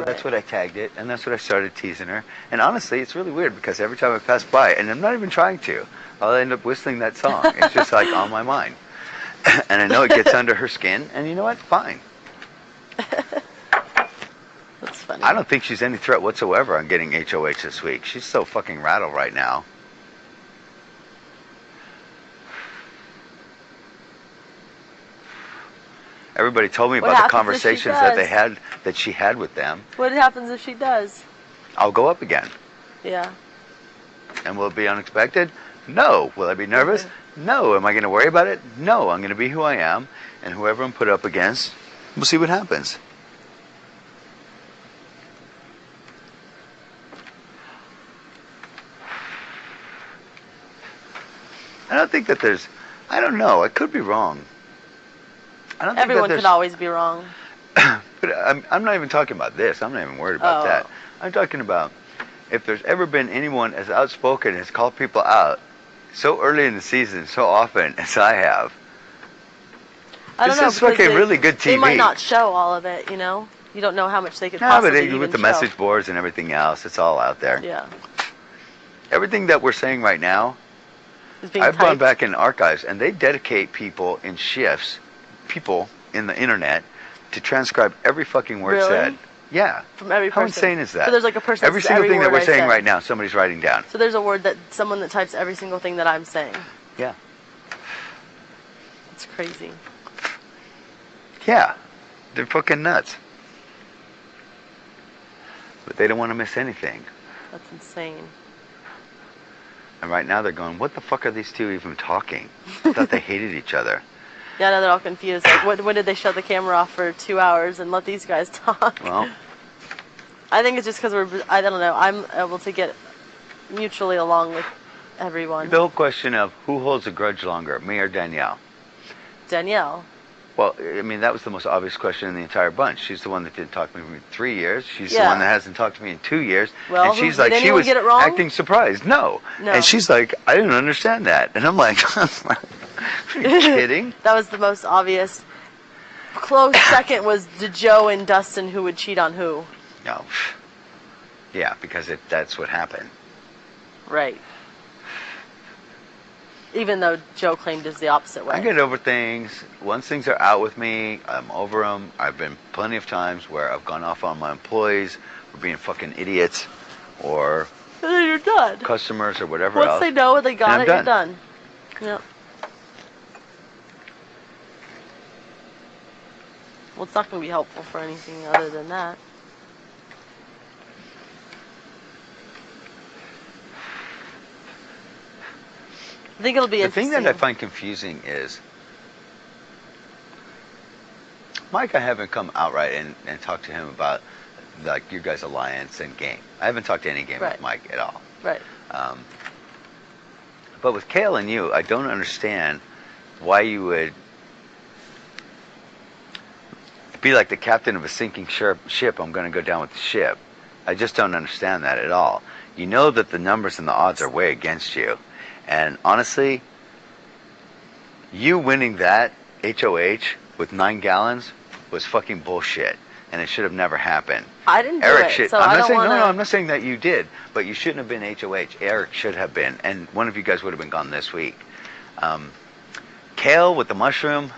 that's what I tagged it, and that's what I started teasing her. And honestly, it's really weird because every time I pass by, and I'm not even trying to, I'll end up whistling that song. It's just like on my mind. And I know it gets under her skin, and you know what? Fine. That's funny. I don't think she's any threat whatsoever on getting HOH this week. She's so fucking rattled right now. Everybody told me about the conversations that she had with them. What happens if she does? I'll go up again. Yeah. And will it be unexpected? No. Will I be nervous? No. Am I going to worry about it? No. I'm going to be who I am, and whoever I'm put up against, we'll see what happens. I don't think that there's, I don't know, I could be wrong. I don't Everyone think could always be wrong. But I'm not even talking about this. I'm not even worried about that. I'm talking about if there's ever been anyone as outspoken as called people out so early in the season, so often as I have. I don't know. This is fucking really good TV. They might not show all of it, you know? You don't know how much they could possibly even show. With the message boards and everything else, it's all out there. Yeah. Everything that we're saying right now, I've gone back in archives, and they dedicate people in shifts, people in the internet, to transcribe every fucking word said. Yeah. From every person. How insane is that? So there's like a person. Every single thing that we're saying right now, somebody's writing down. So there's a word that someone that types every single thing that I'm saying. Yeah. It's crazy. Yeah. They're fucking nuts. But they don't want to miss anything. That's insane. And right now they're going, what the fuck are these two even talking? I thought they hated each other. Yeah, now they're all confused. Like, when did they shut the camera off for 2 hours and let these guys talk? Well, I think it's just because I don't know, I'm able to get mutually along with everyone. The whole question of who holds a grudge longer, me or Danielle? Danielle. Well, I mean, that was the most obvious question in the entire bunch. She's the one that didn't talk to me for 3 years. She's the one that hasn't talked to me in 2 years. Well, and she's like, she was acting surprised. No. And she's like, I didn't understand that. And I'm like, are you kidding? That was the most obvious. Close second was Joe and Dustin who would cheat on who. No. Yeah, because that's what happened. Right. Even though Joe claimed it's the opposite way. I get over things. Once things are out with me, I'm over them. I've been plenty of times where I've gone off on my employees for being fucking idiots or and then you're done. Customers or whatever else. Once they know they got it, you're done. Yep. Well, it's not going to be helpful for anything other than that. I think it'll be interesting. The thing that I find confusing is Mike, I haven't come outright and talked to him about like your guys' alliance and game. I haven't talked to any game with Mike at all. Right. But with Kale and you, I don't understand why you would be like the captain of a sinking ship. I'm going to go down with the ship. I just don't understand that at all. You know that the numbers and the odds are way against you. And honestly, you winning that HOH with 9 gallons was fucking bullshit. And it should have never happened. I didn't do it, so I don't want to... No, I'm not saying that you did. But you shouldn't have been HOH. Eric should have been. And one of you guys would have been gone this week. Kale with the mushroom,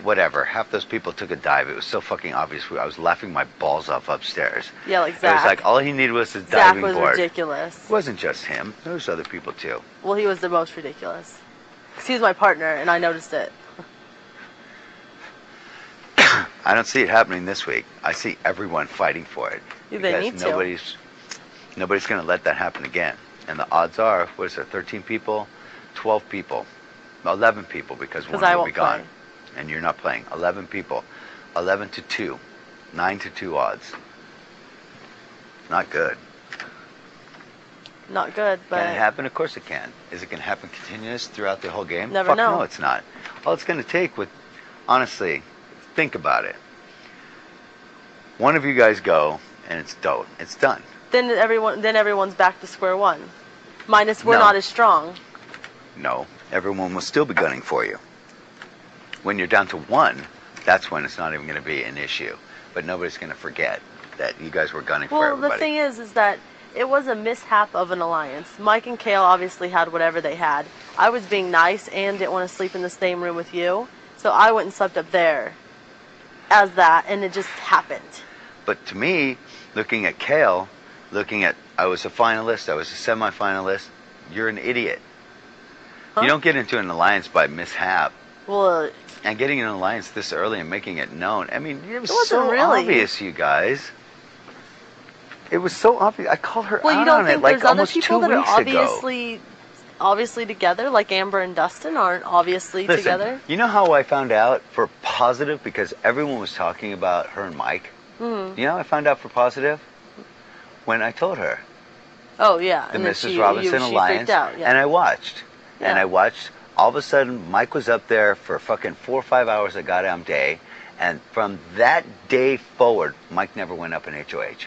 whatever. Half those people took a dive. It was so fucking obvious. I was laughing my balls off upstairs. Yeah, like Zach. It was like all he needed was his diving board. Zach was ridiculous. It wasn't just him. There was other people too. Well, he was the most ridiculous. Because he was my partner, and I noticed it. I don't see it happening this week. I see everyone fighting for it. They need to. Nobody's going to let that happen again. And the odds are, what is there, 13 people, 12 people, 11 people because one will be gone. And you're not playing. 11 people. 11 to 2. 9 to 2 odds. Not good. Not good, but... Can it happen? Of course it can. Is it going to happen continuous throughout the whole game? Never know. No, it's not. All it's going to take honestly, think about it. One of you guys go, and it's done. Then everyone's back to square one. Minus we're not as strong. No, everyone will still be gunning for you. When you're down to 1, that's when it's not even going to be an issue. But nobody's going to forget. that you guys were gunning for Well, everybody. the thing is that it was a mishap of an alliance. Mike and Kale obviously had whatever they had. I was being nice and didn't want to sleep in the same room with you, so I went and slept up there as that, and it just happened. But to me, looking at Kale, I was a finalist, I was a semi-finalist, you're an idiot. Huh? You don't get into an alliance by mishap. Well, And getting an alliance this early and making it known, I mean, it was wasn't so really. obvious, you guys. It was so obvious. I called her well, you out don't on think it like there's other almost 2 people that are weeks ago. obviously together, like Amber and Dustin aren't obviously Listen, together? you know how I found out for positive? Because everyone was talking about her and Mike. Mm-hmm. You know how I found out for positive? When I told her. Oh, yeah. The And then Mrs. Robinson she Alliance. freaked out, yeah. And I watched. Yeah. And I watched. All of a sudden, Mike was up there for fucking 4 or 5 hours a goddamn day. And from that day forward, Mike never went up in HOH.